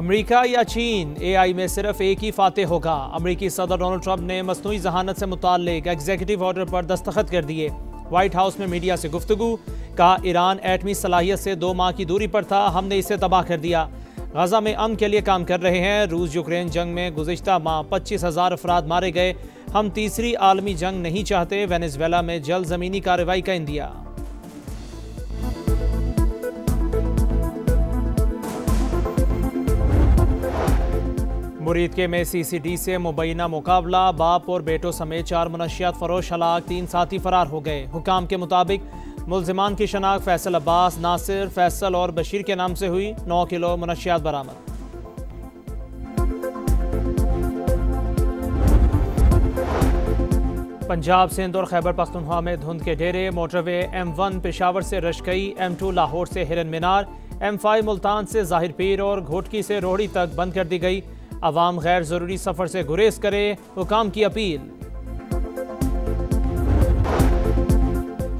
America या चीन, AI में सिर्फ एक ही फातेह होगा। अमेरिकी सदर डोनाल्ड ट्रंप ने मसनूई जहानत से मुताल्लिक एग्जीक्यूटिव ऑर्डर पर दस्तखत कर दिए। व्हाइट हाउस में मीडिया से गुफ्तगू, कहा ईरान एटमी सलाहियत से 2 माह की दूरी पर था, हमने इसे तबाह कर दिया। गजा में अमन के लिए काम कर रहे हैं। रूस यूक्रेन जंग में गुज़िश्ता माह 25,000 अफराद मारे गए। हम तीसरी आलमी जंग नहीं चाहते। वेनेजुएला में जल्द ज़मीनी कार्रवाई का इंदिया। मुरीदके में CCD से मुबैना मुकाबला, बाप और बेटों समेत 4 मुनशियात फरोश हलाक, 3 साथी फरार हो गए। हुकाम के मुताबिक मुल्जिमान की शनाख्त फैसल अब्बास, नासिर, फैसल और बशीर के नाम से हुई। 9 किलो मुनशियात बरामद। पंजाब, सिंध और खैबर पख्तूनख्वा में धुंध के डेरे। मोटरवे M1 पेशावर से रशकई, M2 लाहौर से हिरन मीनार, M5 मुल्तान से ज़ाहिर पीर और घोटकी से रोहड़ी तक बंद कर दी गई। अवाम गैर जरूरी सफर से गुरेज करे, हुकाम की अपील।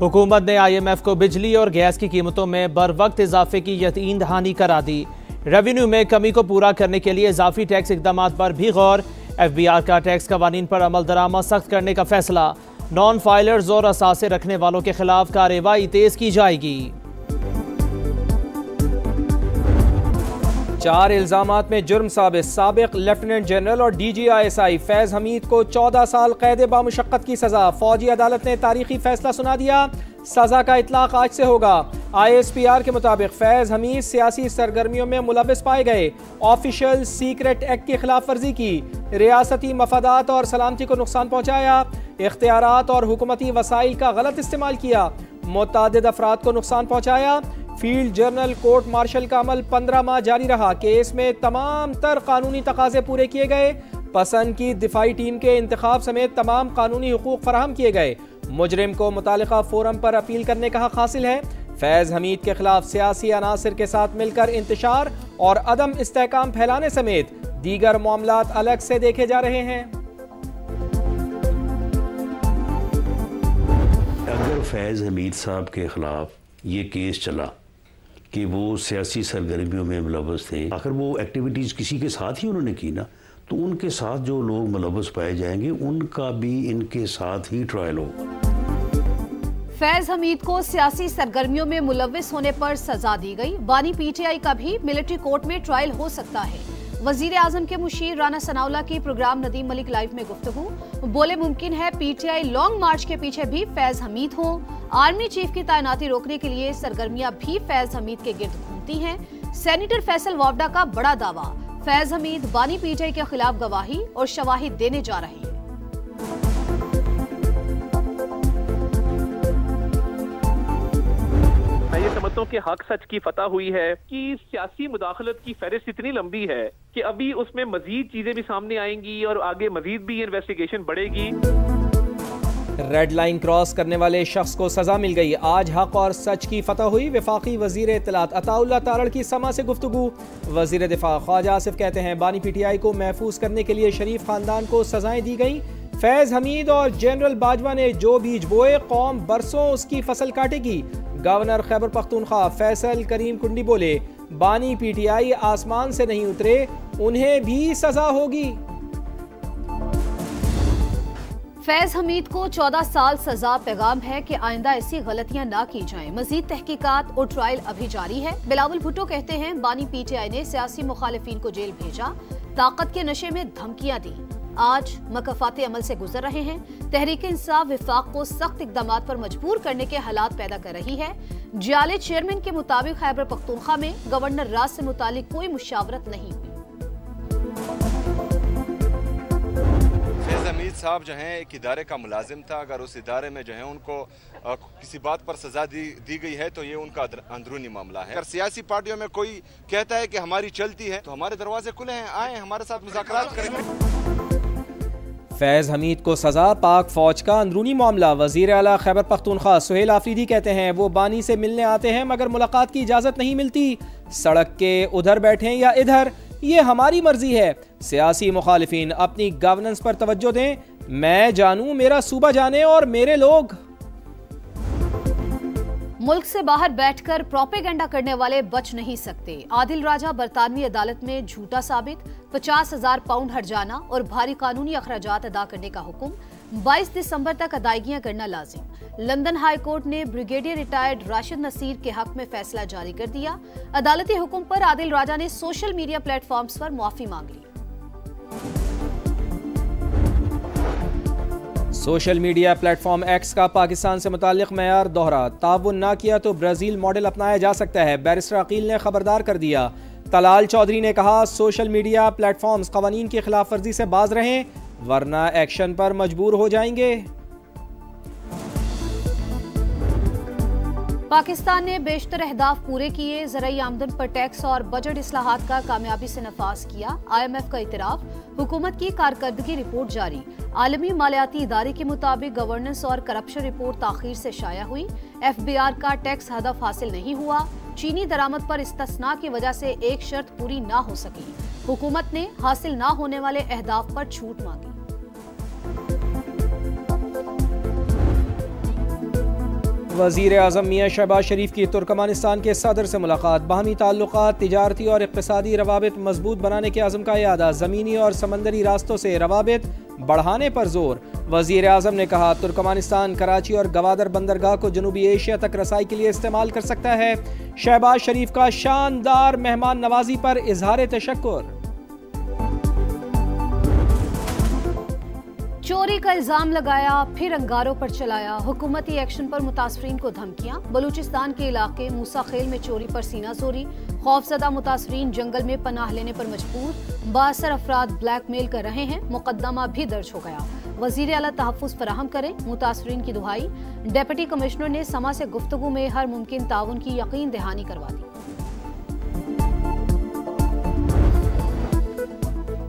हुकूमत ने IMF को बिजली और गैस की कीमतों में बर वक्त इजाफे की यकीन दहानी करा दी। रेवेन्यू में कमी को पूरा करने के लिए इजाफी टैक्स इकदाम पर भी गौर। FBR का टैक्स कवानीन पर अमल दरामद सख्त करने का फैसला। नॉन फाइलर्स और असासे रखने वालों के खिलाफ कार्रवाई तेज की जाएगी। 4 इल्जामात में जुर्म साबित, साबिक लेफ्टिनेंट जनरल और DG ISI फैज हमीद को 14 साल कैद बामुशक्कत की सजा। फौजी अदालत ने तारीखी फैसला सुना दिया। सजा का इतलाक आज से होगा। ISPR के मुताबिक फैज हमीद सियासी सरगर्मियों में मुलविस पाए गए, ऑफिशियल सीक्रेट एक्ट की खिलाफ वर्जी की, रियासती मफादात और सलामती को नुकसान पहुंचाया, इख्तियारात और हुकूमती वसाइल का गलत इस्तेमाल किया, मुतअद्दिद अफराद को नुकसान पहुंचाया। फील्ड जर्नल कोर्ट मार्शल का अमल 15 माह जारी रहा। केस में तमाम तर कानूनी तकाजे पूरे किए गए। पसंद की दिफाई टीम के इंतखाब समेत तमाम कानूनी हुकूक फराहम किए गए। मुजरिम को मुतालिका फोरम पर अपील करने का हक हासिल है। फैज हमीद के खिलाफ सियासी अनासिर के साथ मिलकर इंतशार और अदम इस्तेहकाम फैलाने समेत दीगर मामलात अलग से देखे जा रहे हैं। अगर फैज हमीद साहब के खिलाफ ये केस चला कि वो सियासी सरगर्मियों में मुलव्वस थे, आखिर वो एक्टिविटीज़ किसी के साथ ही उन्होंने की ना, तो उनके साथ जो लोग मुलव्वस पाए जाएंगे उनका भी इनके साथ ही ट्रायल होगा। फैज हमीद को सियासी सरगर्मियों में मुलव्वस होने पर सजा दी गई। बानी PTI का भी मिलिट्री कोर्ट में ट्रायल हो सकता है। वजीर आजम के मुशीर राना सनाउल्लाह की प्रोग्राम नदीम मलिक लाइव में गुफ्तगू, बोले मुमकिन है PTI लॉन्ग मार्च के पीछे भी फैज हमीद हो। आर्मी चीफ की तैनाती रोकने के लिए सरगर्मियां भी फैज हमीद के गिर्द घूमती हैं। सेनेटर फैसल वावडा का बड़ा दावा, फैज हमीद बानी PTI के खिलाफ गवाही और शवाहिद देने जा रहे हैं। मैं ये समझता हूँ कि हक सच की फतह हुई है कि सियासी मुदाखलत की फहरिस्त इतनी लंबी है कि अभी उसमें मजीद चीजें भी सामने आएंगी और आगे मजीद भी इन्वेस्टिगेशन बढ़ेगी। रेड लाइन क्रॉस करने वाले शख्स को सजा मिल गई। आज हक और सच की फतह हुई। वफाकी वजीर इत्तलात अताउल्लाह तारड़ की समा से गुफ्तगू। वजीर दिफा ख्वाजा आसिफ कहते हैं बानी PTI को महफूज करने के लिए शरीफ खानदान को सजाएं दी गई। फैज हमीद और जनरल बाजवा ने जो बीज बोए, कौम बरसों उसकी फसल काटेगी। गवर्नर खैबर पख्तूनख्वा फैसल करीम कुंडी बोले बानी PTI आसमान से नहीं उतरे, उन्हें भी सजा होगी। फैज हमीद को 14 साल सजा। पैगाम है कि आइंदा ऐसी गलतियां ना की जाएं। मजीद तहकीकात और ट्रायल अभी जारी है। बिलावल भुट्टो कहते हैं बानी PTI ने सियासी मुखालिफिन को जेल भेजा, ताकत के नशे में धमकियां दी। आज मकफाते अमल से गुजर रहे हैं। तहरीक इंसाफ विफाक को सख्त इकदाम पर मजबूर करने के हालात पैदा कर रही है। जाले चेयरमैन के मुताबिक खैबर पख्तूनख्वा में गवर्नर राज से मुतालिक कोई मुशावरत नहीं हुई। हमीद साहब जो हैं एक इदारे का मुलाजिम था। अगर उस इदारे में जो है उनको किसी बात पर सजा दी गई है तो ये उनका अंदरूनी मामला है। अगर सियासी पार्टियों में कोई कहता है कि हमारी चलती है तो हमारे दरवाजे खुले हैं, आए हमारे साथ मुज़ाकरात करें। फैज हमीद को सजा, पाक फौज का अंदरूनी मामला। वजीर आला खैबर पख्तूनख्वा सुहेल आफरीदी कहते हैं वो बानी से मिलने आते हैं मगर मुलाकात की इजाजत नहीं मिलती। सड़क के उधर बैठे या इधर, ये हमारी मर्जी है। सियासी मुखालिफिन अपनी गवर्नेंस पर तवज्जो दें। मैं जानूं, मेरा सूबा जाने और मेरे लोग। मुल्क से बाहर बैठकर प्रोपेगेंडा करने वाले बच नहीं सकते। आदिल राजा बरतानवी अदालत में झूठा साबित, 50,000 पाउंड हर्जाना और भारी कानूनी अखराजात अदा करने का हुक्म, 22 दिसंबर तक अदायगियां करना लाजिम। लंदन हाई कोर्ट ने ब्रिगेडियर रिटायर्ड राशिद नसीर के हक में फैसला जारी कर दिया। अदालती हुक्म पर आदिल राजा ने सोशल मीडिया प्लेटफॉर्म्स पर माफी मांग ली। सोशल मीडिया प्लेटफॉर्म एक्स का पाकिस्तान से मुताल्लिक मयार दोहरा, ताउन ना किया तो ब्राजील मॉडल अपनाया जा सकता है। बैरिस्टर अकील ने खबरदार कर दिया। तलाल चौधरी ने कहा, सोशल मीडिया प्लेटफॉर्म्स कवानीन की खिलाफ वर्जी से बाज रहें वरना एक्शन पर मजबूर हो जाएंगे। पाकिस्तान ने बेशतर अहदाफ पूरे किए, ज़राई आमदन पर टैक्स और बजट इस्लाहात का कामयाबी से नफाज किया। IMF का इतराफ, हुकूमत की कारकर्दगी रिपोर्ट जारी। आलमी मालियाती इदारे के मुताबिक गवर्नेंस और करप्शन रिपोर्ट ताखीर से शाया हुई। FBR का टैक्स हदफ हासिल नहीं हुआ। चीनी दरामद पर इस्तिस्ना की वजह से एक शर्त पूरी ना हो सकी। हुकूमत ने हासिल ना होने वाले अहदाफ पर छूट मांगी। वज़ीर आज़म मियां शहबाज शरीफ की तुर्कमानिस्तान के सदर से मुलाकात, बाहमी ताल्लुकात, तिजारती और इक़्तिसादी रवाबित मजबूत बनाने के आज़म का यादा, ज़मीनी और समंदरी रास्तों से रवाबित बढ़ाने पर जोर। वज़ीर आज़म ने कहा, तुर्कमानिस्तान कराची और गवादर बंदरगाह को जनूबी एशिया तक रसाई के लिए इस्तेमाल कर सकता है। शहबाज शरीफ का शानदार मेहमान नवाजी पर इजहार तशक्कुर। चोरी का इल्जाम लगाया, फिर अंगारों पर चलाया, हुकूमती एक्शन पर मुतासरीन को धमकियां। बलूचिस्तान के इलाके मूसा खेल में चोरी पर सीना जोरी, खौफजदा मुतासरीन जंगल में पनाह लेने पर मजबूर। 62 अफराद ब्लैकमेल कर रहे हैं, मुकदमा भी दर्ज हो गया। वजीर आला तहफ़्फ़ुज़ फराहम करें, मुतासरीन की दुहाई। डिप्टी कमिश्नर ने समा से गुफ्तगू में हर मुमकिन ताउन की यकीन दहानी करवा दी।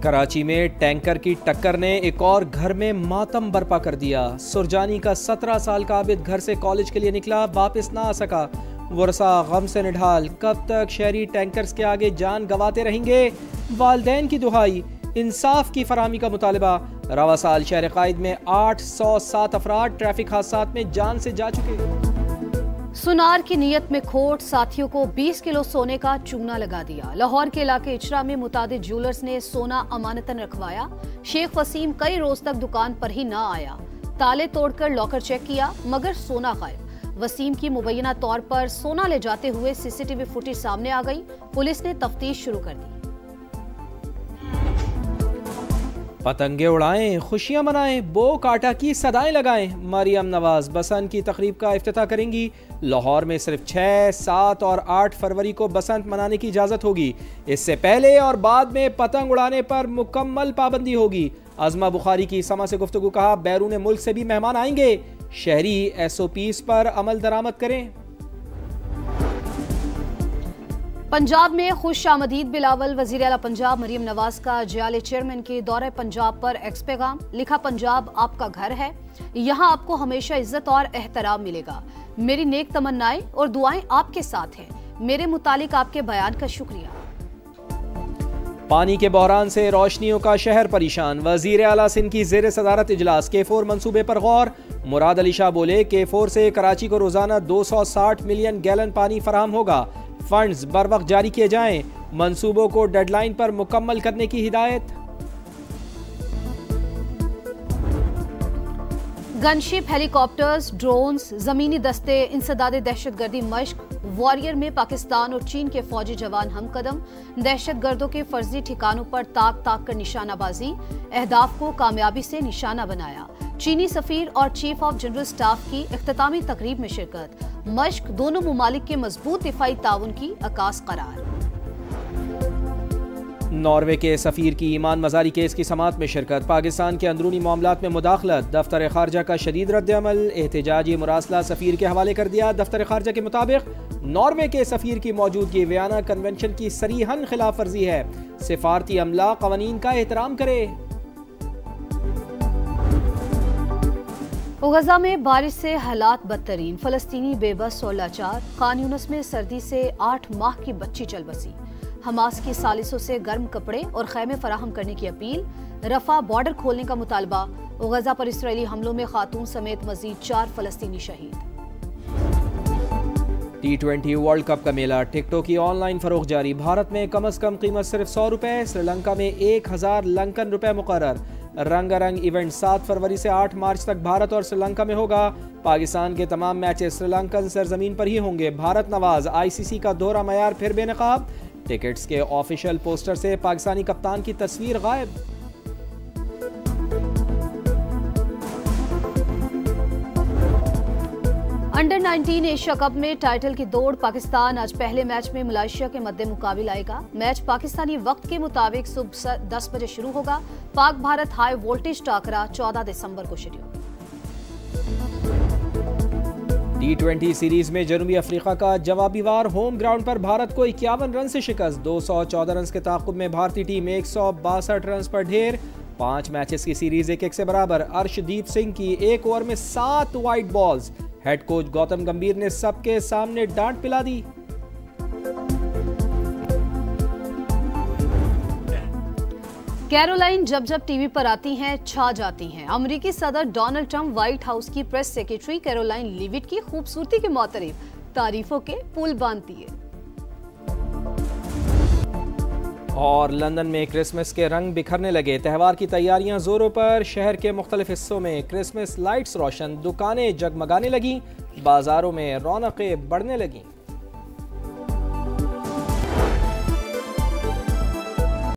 कराची में टैंकर की टक्कर ने एक और घर में मातम बर्पा कर दिया। सुरजानी का 17 साल का आबिद घर से कॉलेज के लिए निकला, वापस ना आ सका। वर्षा गम से निढाल, कब तक शहरी टैंकर्स के आगे जान गंवाते रहेंगे। वालदैन की दुहाई, इंसाफ की फराहमी का मुतालबा। रवा साल शहर कायद में 807 अफराद ट्रैफिक हादसात में जान से जा चुके। सुनार की नीयत में खोट, साथियों को 20 किलो सोने का चूना लगा दिया। लाहौर के इलाके इचरा में मुतादिद ज्वेलर्स ने सोना अमानतन रखवाया। शेख वसीम कई रोज तक दुकान पर ही ना आया। ताले तोड़कर लॉकर चेक किया मगर सोना गायब। वसीम की मुबैना तौर पर सोना ले जाते हुए CCTV फुटेज सामने आ गई। पुलिस ने तफ्तीश शुरू कर दी। पतंगे उड़ाएं, खुशियां मनाएं, बो काटा की सदाएं लगाएं। मरियम नवाज बसंत की तकरीब का इफ्तिताह करेंगी। लाहौर में सिर्फ 6, 7 और 8 फरवरी को बसंत मनाने की इजाज़त होगी। इससे पहले और बाद में पतंग उड़ाने पर मुकम्मल पाबंदी होगी। अज़मा बुखारी की समा से गुफ्तगू, कहा, बैरून मुल्क से भी मेहमान आएंगे, शहरी SOPs पर अमल दरामद करें। पंजाब में खुश आमदीद बिलावल, वजीर आला पंजाब मरियम नवाज का JLA चेयरमैन के दौरे पंजाब पर एक्स पैगाम। लिखा, पंजाब आपका घर है, यहाँ आपको हमेशा इज्जत और एहतराम मिलेगा। मेरी नेक तमन्नाएं और दुआएं आपके साथ हैं। मेरे मुतालिक आपके बयान का शुक्रिया। पानी के बहरान से रोशनियों का शहर परेशान, वजीर आला सिंध की ज़ेर सदारत इजलास। K4 मंसूबे पर गौर। मुराद अली शाह बोले, K4 से कराची को रोजाना 260 मिलियन गैलन पानी फराहम होगा। फंड्स बर वक्त जारी किए जाएं। मंसूबों को डेडलाइन पर मुकम्मल करने की हिदायत। गनशिप, हेलीकॉप्टर्स, ड्रोन्स, जमीनी दस्ते, इंसदादे दहशतगर्दी मश्क। वॉरियर में पाकिस्तान और चीन के फौजी जवान हमकदम। दहशतगर्दों के फर्जी ठिकानों पर ताक ताक कर निशानाबाजी। अहदाफ को कामयाबी से निशाना बनाया। चीनी सफीर और चीफ ऑफ जनरल स्टाफ की इख्तितामी तकरीब में शिरकत। मश्क दोनों मुमालिक के मजबूत दिफाई ताउन की अकास करार। नॉर्वे के सफीर की ईमान मजारी केस की समाअत में शिरकत। पाकिस्तान के अंदरूनी मामलात में मुदाखलत, दफ्तर खारजा का शदीद रद्द-ए-अमल। एहतजाजी मुरासला सफीर के हवाले कर दिया। दफ्तर खारजा के मुताबिक नॉर्वे के सफीर की मौजूदगी वियना कन्वेंशन की सरीहन खिलाफ वर्जी है। सिफारती अमला कवानीन का एहतराम करे। गजा में बारिश से हालात बदतरीन, फलस्तीनी बेबस और लाचार। खान यूनिस में सर्दी से 8 माह की बच्ची चल बसी। हमास की सालिसों से गर्म कपड़े और खैमे फराहम करने की अपील। रफा बॉर्डर खोलने का मुतालबा। गजा पर इसराइली हमलों में खातून समेत मजीद 4 फलस्तीनी शहीद। T20 वर्ल्ड कप का मेला, टिकटों की ऑनलाइन फरोख्त जारी। भारत में कम से कम कीमत सिर्फ 100 रुपए, श्रीलंका में 1000 लंकन रुपए मुकर्रर। रंगारंग इवेंट 7 फरवरी से 8 मार्च तक भारत और श्रीलंका में होगा। पाकिस्तान के तमाम मैचेस श्रीलंकन सरजमीन पर ही होंगे। भारत नवाज ICC का दोहरा मयार फिर बेनकाब। टिकट्स के ऑफिशियल पोस्टर से पाकिस्तानी कप्तान की तस्वीर गायब। अंडर 19 एशिया कप में टाइटल की दौड़। पाकिस्तान आज पहले मैच में मलेशिया के मद्दे मुकाबिल आएगा। मैच पाकिस्तानी वक्त के मुताबिक सुबह 10 बजे शुरू होगा। पाक भारत हाई वोल्टेज टाकरा 14 दिसंबर को शेड्यूल। T20 सीरीज में जनूबी अफ्रीका का जवाबी वार। होम ग्राउंड पर भारत को 51 रन से शिकस्त। 214 रन के ताक़ुब में भारतीय टीम 162 रन पर ढेर। 5 मैचेस की सीरीज 1-1 से बराबर। अर्शदीप सिंह की 1 ओवर में 7 wide balls. Head coach Gautam गंभीर ने सबके सामने डांट पिला दी। कैरोलाइन जब जब टीवी पर आती हैं छा जाती हैं। अमेरिकी सदर डोनाल्ड ट्रंप व्हाइट हाउस की प्रेस सेक्रेटरी कैरोलाइन लीविट की खूबसूरती के मुतारिफ तारीफों के पुल बांधती है। और लंदन में क्रिसमस के रंग बिखरने लगे। त्यौहार की तैयारियां जोरों पर। शहर के मुख्तलिफ हिस्सों में क्रिसमस लाइट्स रोशन, दुकानें जगमगाने लगी, बाजारों में रौनकें बढ़ने लगी।